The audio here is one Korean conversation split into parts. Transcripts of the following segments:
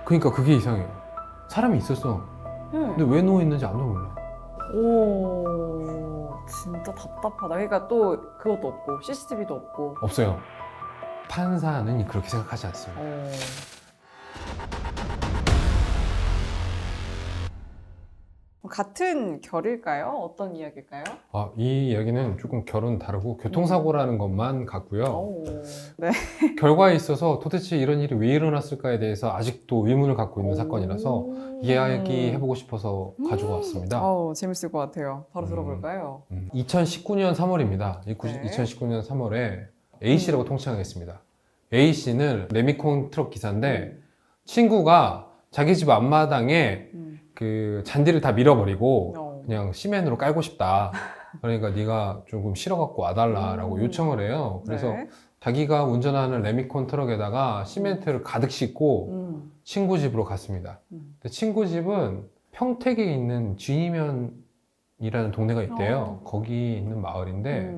그러니까 그게 이상해요. 사람이 있었어. 근데 왜 누워있는지 아무도 몰라. 오, 진짜 답답하다. 그러니까 또 그것도 없고 CCTV도 없고. 없어요. 판사는 그렇게 생각하지 않습니다. 같은 결일까요? 어떤 이야기일까요? 이 이야기는 조금 결은 다르고 교통사고라는 것만 같고요. 오, 네. 결과에 있어서 도대체 이런 일이 왜 일어났을까에 대해서 아직도 의문을 갖고 있는 사건이라서 이야기해보고 싶어서 가지고 왔습니다. 재밌을 것 같아요. 바로 들어볼까요? 2019년 3월입니다. 네. 2019년 3월에 A씨라고 통칭하겠습니다. A씨는 레미콘 트럭 기사인데 친구가 자기 집 앞마당에 그 잔디를 다 밀어버리고 그냥 시멘으로 깔고 싶다. 그러니까 네가 조금 실어갖고 와달라라고 요청을 해요. 그래서 네. 자기가 운전하는 레미콘 트럭에다가 시멘트를 가득 싣고 친구 집으로 갔습니다. 근데 친구 집은 평택에 있는 쥐니면이라는 동네가 있대요. 거기 있는 마을인데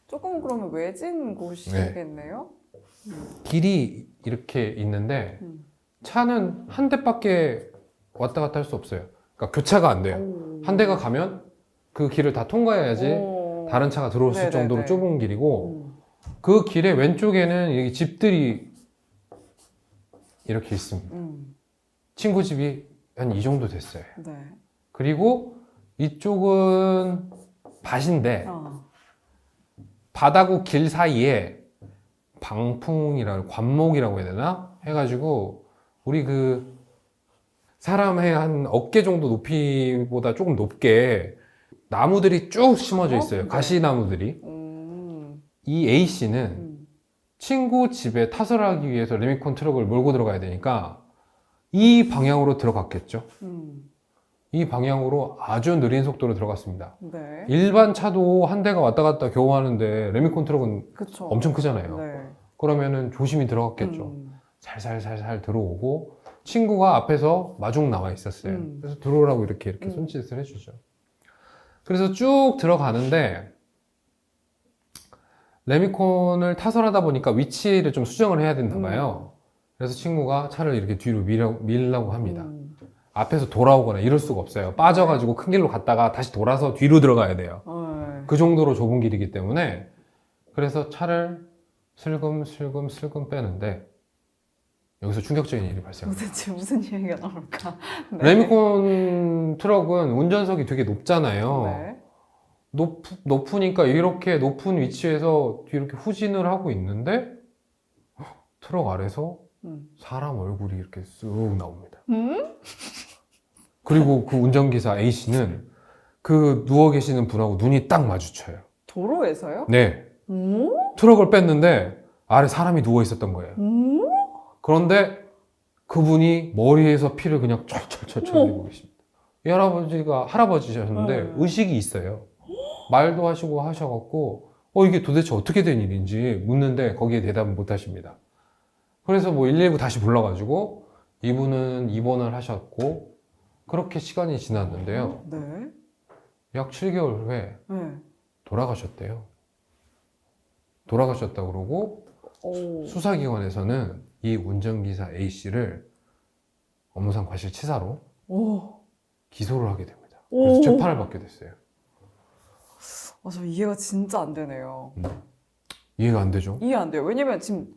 조금 그러면 외진 곳이겠네요? 길이 이렇게 있는데 차는 한 대밖에 왔다 갔다 할 수 없어요. 그러니까 교차가 안 돼요. 한 대가 가면 그 길을 다 통과해야지 다른 차가 들어올 수 정도로 좁은 길이고 그 길의 왼쪽에는 여기 집들이 이렇게 있습니다. 친구 집이 한 이 정도 됐어요. 네. 그리고 이쪽은 밭인데 어. 바다고 길 사이에 방풍이라고 관목이라고 해야 되나? 해가지고 우리 그 사람의 한 어깨 정도 높이보다 조금 높게 나무들이 쭉 심어져 있어요. 네. 가시나무들이. 이 A씨는 친구 집에 타설을 하기 위해서 레미콘 트럭을 몰고 들어가야 되니까 이 방향으로 들어갔겠죠. 이 방향으로 아주 느린 속도로 들어갔습니다. 네. 일반 차도 한 대가 왔다 갔다 겨우 하는데 레미콘 트럭은 그쵸. 엄청 크잖아요. 네. 그러면은 조심히 들어갔겠죠. 살살살살 들어오고 친구가 앞에서 마중 나와 있었어요. 그래서 들어오라고 이렇게 손짓을 해주죠. 그래서 쭉 들어가는데 레미콘을 타설하다 보니까 위치를 좀 수정을 해야 된다 봐요. 그래서 친구가 차를 이렇게 뒤로 밀려고 합니다. 앞에서 돌아오거나 이럴 수가 없어요. 빠져가지고 큰 길로 갔다가 다시 돌아서 뒤로 들어가야 돼요. 그 정도로 좁은 길이기 때문에 그래서 차를 슬금슬금 빼는데 여기서 충격적인 일이 발생합니다. 도대체 무슨 이야기가 나올까? 네. 레미콘 트럭은 운전석이 되게 높잖아요. 네. 높으니까 이렇게 높은 위치에서 이렇게 후진을 하고 있는데 트럭 아래서 사람 얼굴이 이렇게 쓱 나옵니다. 그리고 그 운전기사 A씨는 그 누워 계시는 분하고 눈이 딱 마주쳐요. 도로에서요? 네. 오? 트럭을 뺐는데 아래 사람이 누워 있었던 거예요. 그런데 그분이 머리에서 피를 그냥 철철철철 흘리고 계십니다. 이 할아버지가 할아버지셨는데 의식이 있어요. 말도 하시고 하셔갖고 이게 도대체 어떻게 된 일인지 묻는데 거기에 대답을 못 하십니다. 그래서 뭐 119 다시 불러가지고 이분은 입원을 하셨고 그렇게 시간이 지났는데요. 네. 약 7개월 후에 네. 돌아가셨대요. 돌아가셨다고 그러고 수사기관에서는 이 운전기사 A씨를 업무상 과실치사로 기소를 하게 됩니다. 그래서 재판을 받게 됐어요. 저 이해가 진짜 안 되네요. 이해가 안 되죠? 이해 안 돼요. 왜냐면 지금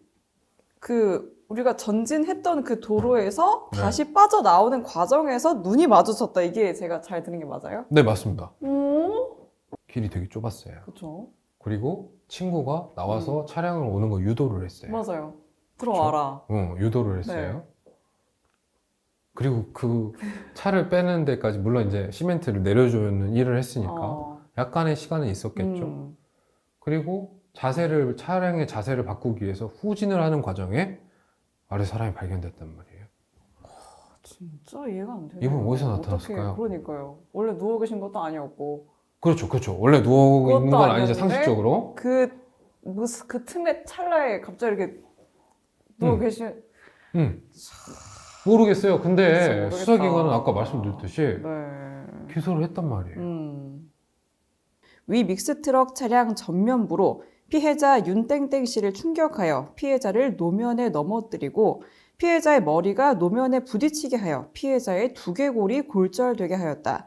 우리가 전진했던 그 도로에서 네. 다시 빠져나오는 과정에서 눈이 마주쳤다. 이게 제가 잘 들은 게 맞아요? 네, 맞습니다. 오? 길이 되게 좁았어요. 그쵸. 그리고 친구가 나와서 차량을 오는 거 유도를 했어요. 맞아요. 들어와라. 유도를 했어요. 그리고 그 차를 빼는 데까지 물론 이제 시멘트를 내려주는 일을 했으니까 약간의 시간은 있었겠죠. 그리고 차량의 자세를 바꾸기 위해서 후진을 하는 과정에 아래 사람이 발견됐단 말이에요. 진짜 이해가 안 되네요. 이분 어디서 나타났을까요? 어떡해. 그러니까요. 원래 누워 계신 것도 아니었고. 그렇죠. 원래 누워 있는 건 아니죠, 아니었는데 상식적으로. 그 틈에 찰나에 갑자기 이렇게 누워 계신. 모르겠어요. 근데 모르겠다. 수사기관은 아까 말씀드렸듯이 네. 기소를 했단 말이에요. 위 믹스트럭 차량 전면부로 피해자 윤땡땡 씨를 충격하여 피해자를 노면에 넘어뜨리고 피해자의 머리가 노면에 부딪히게 하여 피해자의 두개골이 골절되게 하였다.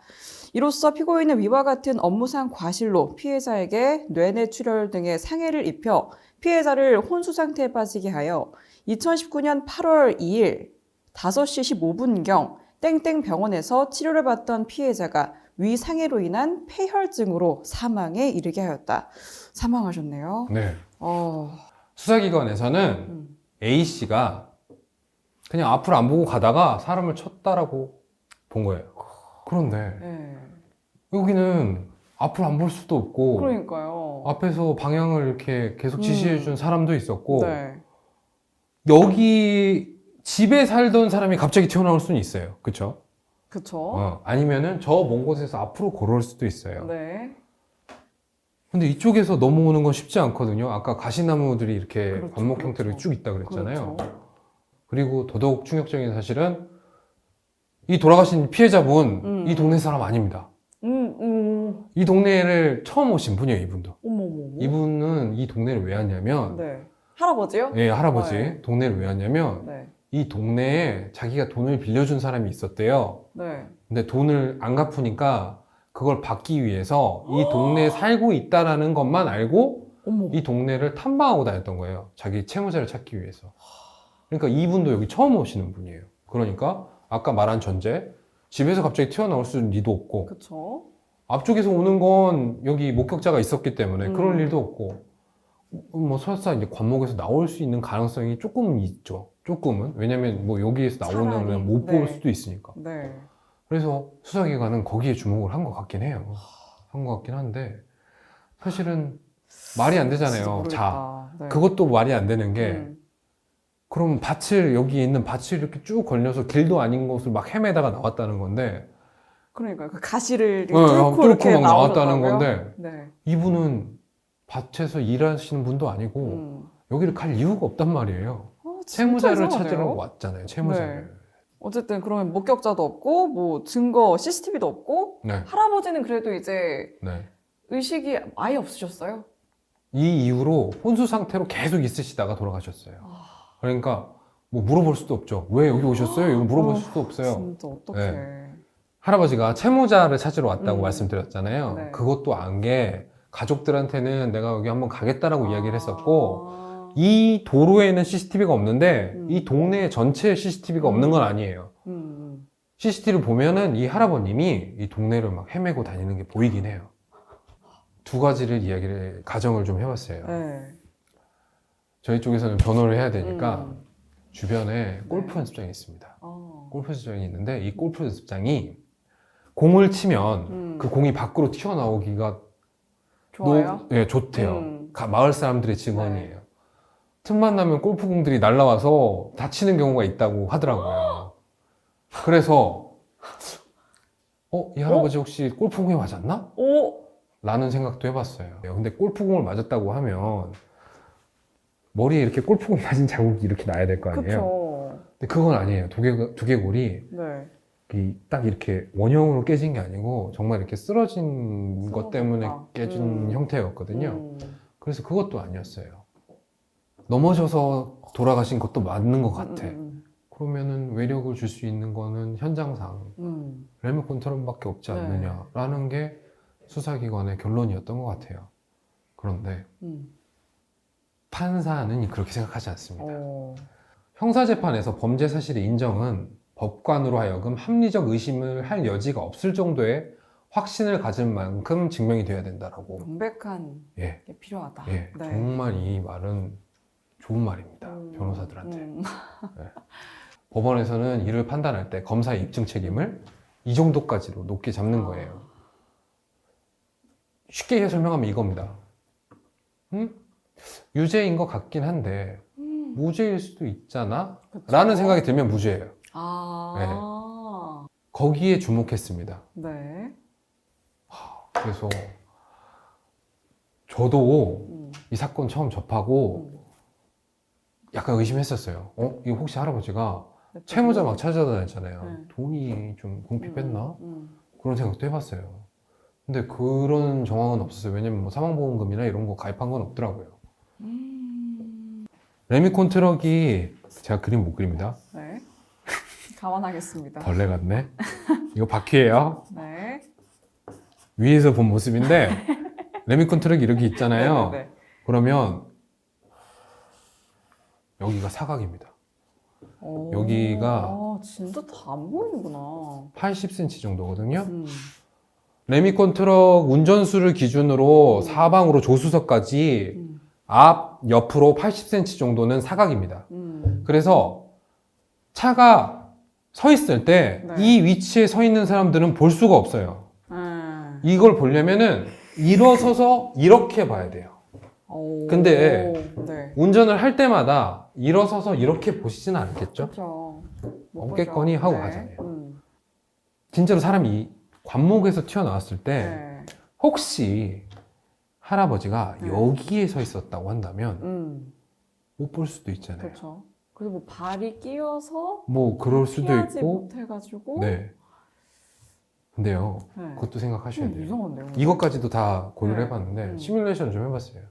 이로써 피고인은 위와 같은 업무상 과실로 피해자에게 뇌내출혈 등의 상해를 입혀 피해자를 혼수 상태에 빠지게 하여 2019년 8월 2일 5시 15분경 땡땡 병원에서 치료를 받던 피해자가 위 상해로 인한 폐혈증으로 사망에 이르게 하였다. 사망하셨네요. 네. 어, 수사기관에서는 A씨가 그냥 앞을 안 보고 가다가 사람을 쳤다라고 본 거예요. 그런데 네. 여기는 앞을 안 볼 수도 없고 그러니까요. 앞에서 방향을 이렇게 계속 지시해 준 사람도 있었고 네. 여기 집에 살던 사람이 갑자기 튀어나올 수는 있어요. 그쵸? 그쵸. 아니면은 저 먼 곳에서 앞으로 걸어올 수도 있어요. 네. 근데 이쪽에서 넘어오는 건 쉽지 않거든요. 아까 가시나무들이 이렇게 그렇죠, 반목 형태로 그렇죠. 쭉 있다 그랬잖아요. 그렇죠. 그리고 더더욱 충격적인 사실은 이 돌아가신 피해자분 이 동네 사람 아닙니다. 이 동네를 처음 오신 분이에요, 이분도. 어머머머. 이분은 이 동네를 왜 왔냐면 네. 할아버지요? 예, 할아버지 네. 동네를 왜 왔냐면 네. 이 동네에 자기가 돈을 빌려준 사람이 있었대요. 네. 근데 돈을 안 갚으니까 그걸 받기 위해서 이 동네에 살고 있다라는 것만 알고 어머. 이 동네를 탐방하고 다녔던 거예요. 자기 채무자를 찾기 위해서. 그러니까 이분도 여기 처음 오시는 분이에요. 그러니까 아까 말한 전제, 집에서 갑자기 튀어나올 수는 리도 없고 그쵸. 앞쪽에서 오는 건 여기 목격자가 있었기 때문에 그럴 일도 없고 뭐 설사 이제 관목에서 나올 수 있는 가능성이 조금은 있죠. 조금은. 왜냐면 뭐 여기에서 나오는 차라리. 건 못 볼 네. 수도 있으니까. 네. 그래서 수사기관은 거기에 주목을 한 것 같긴 해요. 한 것 같긴 한데 사실은 말이 안 진짜 되잖아요. 자, 모르겠다. 네. 그것도 말이 안 되는 게 음. 그럼 밭을 여기 있는 밭을 이렇게 쭉 걸려서 길도 아닌 곳을 막 헤매다가 나왔다는 건데 그러니까요. 그 가시를 뚫고 이렇게 막 나왔다는 나오셨다고요? 건데 네. 이분은 밭에서 일하시는 분도 아니고 여기를 갈 이유가 없단 말이에요. 진짜 채무자를 이상하네요. 찾으러 왔잖아요. 채무자를. 네. 어쨌든 그러면 목격자도 없고 뭐 증거 CCTV도 없고 네. 할아버지는 그래도 이제 네. 의식이 아예 없으셨어요? 이 이후로 혼수 상태로 계속 있으시다가 돌아가셨어요. 그러니까 뭐 물어볼 수도 없죠. 왜 여기 오셨어요? 이거 물어볼 수도 없어요. 진짜 어떡해. 네. 할아버지가 채무자를 찾으러 왔다고 음. 말씀드렸잖아요. 네. 그것도 안 게 가족들한테는 내가 여기 한번 가겠다라고 이야기를 했었고 아. 이 도로에는 CCTV가 없는데 이 음. 동네 전체에 CCTV가 없는 건 아니에요. CCTV를 보면은 이 할아버님이 이 동네를 막 헤매고 다니는 게 보이긴 해요. 두 가지를 가정을 좀 해봤어요. 네. 저희 쪽에서는 변호를 해야 되니까 음. 주변에 골프 네. 연습장이 있습니다. 어. 골프 연습장이 있는데 이 골프 연습장이 공을 치면 그 공이 밖으로 튀어나오기가 좋아요? 예, 좋대요. 음. 마을 사람들의 증언이에요. 틈만 나면 골프공들이 날라와서 다치는 경우가 있다고 하더라고요. 그래서 이 할아버지 혹시 골프공에 맞았나? 오! 라는 생각도 해봤어요. 근데 골프공을 맞았다고 하면 머리에 이렇게 골프공 맞은 자국이 이렇게 나야 될 거 아니에요? 그쵸. 근데 그건 아니에요. 두개골이 네. 딱 이렇게 원형으로 깨진 게 아니고 정말 이렇게 쓰러진 것 때문에 쓰러졌다. 깨진 형태였거든요. 음. 그래서 그것도 아니었어요. 넘어져서 돌아가신 것도 맞는 것 같아. 그러면은 외력을 줄 수 있는 거는 현장상 레미 컨트롤밖에 없지 네. 않느냐라는 게 수사기관의 결론이었던 것 같아요. 그런데 판사는 그렇게 생각하지 않습니다. 형사재판에서 범죄 사실의 인정은 법관으로 하여금 합리적 의심을 할 여지가 없을 정도의 확신을 가질 만큼 증명이 되어야 된다라고. 명백한 예, 게 필요하다. 예, 네. 정말 이 말은 좋은 말입니다. 변호사들한테. 법원에서는 이를 판단할 때 검사의 입증 책임을 이 정도까지로 높게 잡는 거예요. 쉽게 설명하면 이겁니다. 유죄인 것 같긴 한데 무죄일 수도 있잖아? 그쵸? 라는 생각이 들면 무죄예요. 아. 거기에 주목했습니다. 네. 그래서 저도 이 사건 처음 접하고 약간 의심했었어요. 이거 혹시 할아버지가 채무자 막 찾아다녔잖아요. 네. 돈이 좀 공피 뺐나? 그런 생각도 해봤어요. 근데 그런 정황은 없었어요. 왜냐면 뭐 사망보험금이나 이런 거 가입한 건 없더라고요. 레미콘 트럭이 제가 그림 못 그립니다. 네. 감안하겠습니다. 벌레 같네. 이거 바퀴예요. 네. 위에서 본 모습인데 레미콘 트럭이 이렇게 있잖아요. 네네네. 그러면 여기가 사각입니다. 오, 여기가 아, 진짜 다 안 보이는구나. 80cm 정도거든요. 음. 레미콘 트럭 운전수를 기준으로 사방으로 조수석까지 음. 앞, 옆으로 80cm 정도는 사각입니다. 그래서 차가 서 있을 때 네. 이 위치에 서 있는 사람들은 볼 수가 없어요. 음. 이걸 보려면은 일어서서 이렇게 봐야 돼요. 오, 근데 네. 운전을 할 때마다 일어서서 이렇게 보시지는 않겠죠? 그렇죠. 못 어깨거니 보죠. 하고 네. 가잖아요. 진짜로 사람이 이 관목에서 튀어나왔을 때 네. 혹시 할아버지가 네. 여기에 서 있었다고 한다면 음. 못 볼 수도 있잖아요. 그렇죠. 그래서 뭐 발이 끼어서 뭐 그럴 수도 피하지 있고. 못해가지고. 네. 근데요. 네. 그것도 생각하셔야 돼요. 이상한데요. 이것까지도 다 고려를 네. 해봤는데 시뮬레이션 좀 해봤어요.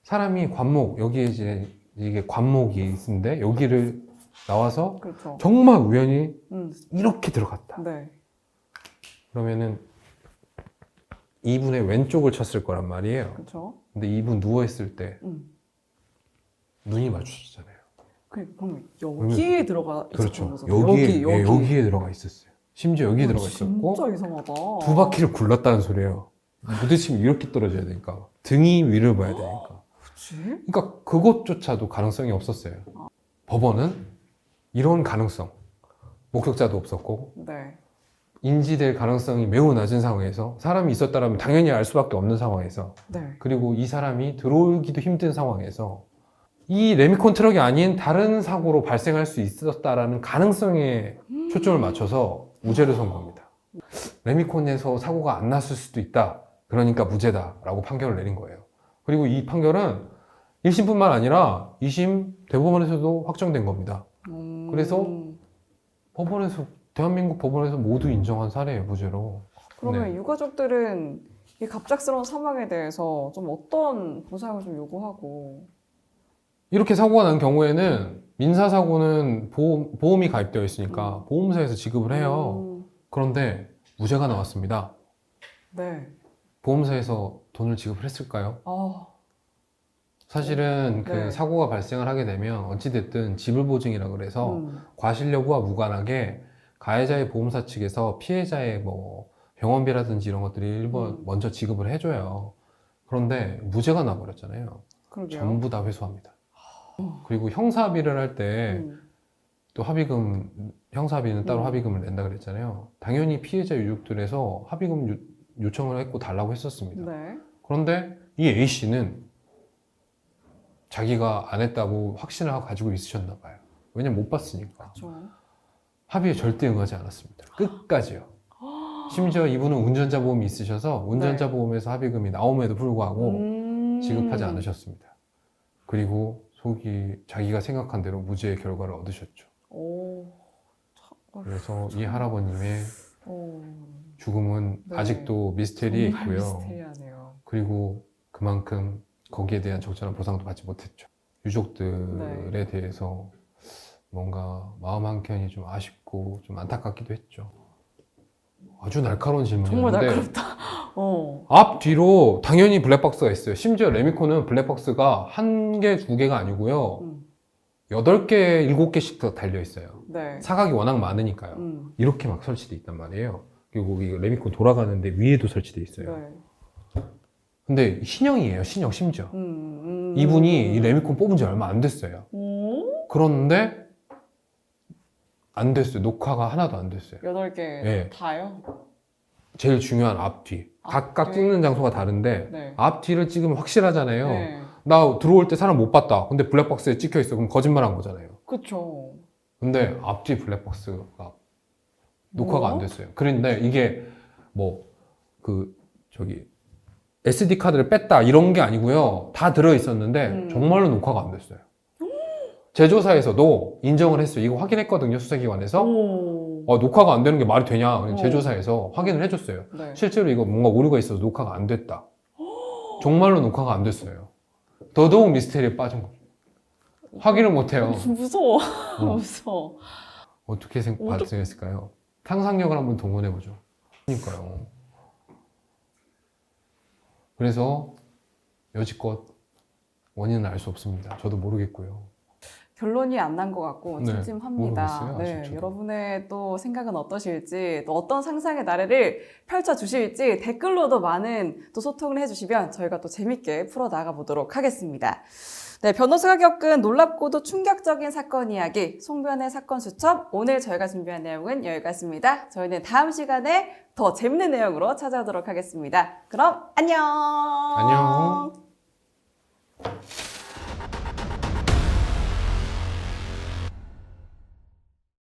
사람이 관목 여기에 이게 관목이 있는데 여기를 나와서 그렇죠. 정말 우연히 음. 이렇게 들어갔다. 네. 그러면은 이분의 왼쪽을 쳤을 거란 말이에요. 그렇죠. 근데 이분 누워 있을 때 음. 눈이 마주치잖아요. 그럼 여기에 들어가 그렇죠. 있었던 거죠. 여기에 들어가 있었어요. 심지어 여기에 들어가 있었고 진짜 이상하다. 두 바퀴를 굴렀다는 소리예요. 부딪히면 이렇게 떨어져야 되니까 등이 위를 봐야 되니까. 그치? 그러니까 그것조차도 가능성이 없었어요. 법원은 이런 가능성, 목격자도 없었고 네. 인지될 가능성이 매우 낮은 상황에서 사람이 있었다면 당연히 알 수밖에 없는 상황에서 네. 그리고 이 사람이 들어오기도 힘든 상황에서 이 레미콘 트럭이 아닌 다른 사고로 발생할 수 있었다라는 가능성에 초점을 맞춰서 무죄를 선고합니다. 레미콘에서 사고가 안 났을 수도 있다. 그러니까 무죄다라고 판결을 내린 거예요. 그리고 이 판결은 1심뿐만 아니라 2심 대법원에서도 확정된 겁니다. 그래서 법원에서 대한민국 법원에서 모두 인정한 사례예요, 무죄로. 그러면 네. 유가족들은 이 갑작스러운 사망에 대해서 좀 어떤 보상을 좀 요구하고. 이렇게 사고가 난 경우에는 민사사고는 보험이 가입되어 있으니까 보험사에서 지급을 해요. 그런데 무죄가 나왔습니다. 네. 보험사에서 돈을 지급을 했을까요? 아, 사실은 네. 그 사고가 발생을 하게 되면 어찌됐든 지불보증이라 그래서 과실 여부와 무관하게 가해자의 보험사 측에서 피해자의 뭐 병원비라든지 이런 것들이 일본 먼저 지급을 해줘요. 그런데 무죄가 나버렸잖아요. 그러게요. 전부 다 회수합니다. 그리고 형사합의를 할 때 또 합의금, 형사합의는 따로 합의금을 낸다 그랬잖아요. 당연히 피해자 유족들에서 합의금 요청을 했고 달라고 했었습니다. 네. 그런데 이 A씨는 자기가 안 했다고 확신을 하고 가지고 있으셨나 봐요. 왜냐면 못 봤으니까. 그렇죠. 합의에 절대 응하지 않았습니다. 끝까지요. 심지어 이분은 운전자 보험이 있으셔서 운전자 네. 보험에서 합의금이 나옴에도 불구하고 지급하지 않으셨습니다. 그리고 속이 자기가 생각한 대로 무죄의 결과를 얻으셨죠. 오. 그래서 이 할아버님의 오. 죽음은 네. 아직도 미스테리에 정말 있고요. 미스테리하네요. 그리고 그만큼 거기에 대한 적절한 보상도 받지 못했죠. 유족들에 대해서 뭔가 마음 한켠이 좀 아쉽고 좀 안타깝기도 했죠. 아주 날카로운 정말 질문이었는데 날카롭다. 앞, 뒤로 당연히 블랙박스가 있어요. 심지어 레미콘은 블랙박스가 한 개, 두 개가 아니고요. 8개, 7개씩 달려 있어요. 네. 사각이 워낙 많으니까요. 이렇게 막 설치돼 있단 말이에요. 그리고 이 레미콘 돌아가는데 위에도 설치돼 있어요. 네. 근데 신형이에요, 신형 심지어. 이분이 이 레미콘 뽑은 지 얼마 안 됐어요. 그런데 안 됐어요. 녹화가 하나도 안 됐어요. 8개 네. 다요? 제일 중요한 앞뒤. 각각 앞뒤? 찍는 장소가 다른데 네. 앞뒤를 찍으면 확실하잖아요. 네. 나 들어올 때 사람 못 봤다. 근데 블랙박스에 찍혀 있어. 그럼 거짓말 한 거잖아요. 그쵸. 근데 앞뒤 블랙박스가 녹화가 안 뭐? 됐어요. 그런데 이게 SD 카드를 뺐다 이런 게 아니고요. 다 들어 있었는데 정말로 녹화가 안 됐어요. 제조사에서도 인정을 했어요. 이거 확인했거든요. 수사기관에서. 녹화가 안 되는 게 말이 되냐. 제조사에서 확인을 해줬어요. 네. 실제로 이거 뭔가 오류가 있어서 녹화가 안 됐다. 정말로 녹화가 안 됐어요. 더더욱 미스테리에 빠진 거죠. 확인을 못해요. 무서워. 어. 무서워. 어떻게 발생했을까요? 상상력을 한번 동원해보죠. 그러니까요. 그래서 여지껏 원인은 알 수 없습니다. 저도 모르겠고요. 결론이 안 난 것 같고 네, 찜찜합니다. 모르겠어요, 네, 아직 저도. 여러분의 또 생각은 어떠실지, 또 어떤 상상의 나래를 펼쳐 주실지 댓글로도 많은 또 소통을 해주시면 저희가 또 재밌게 풀어 나가 보도록 하겠습니다. 네, 변호사가 겪은 놀랍고도 충격적인 사건 이야기, 송변의 사건 수첩. 오늘 저희가 준비한 내용은 여기까지입니다. 저희는 다음 시간에 더 재밌는 내용으로 찾아오도록 하겠습니다. 그럼 안녕. 안녕.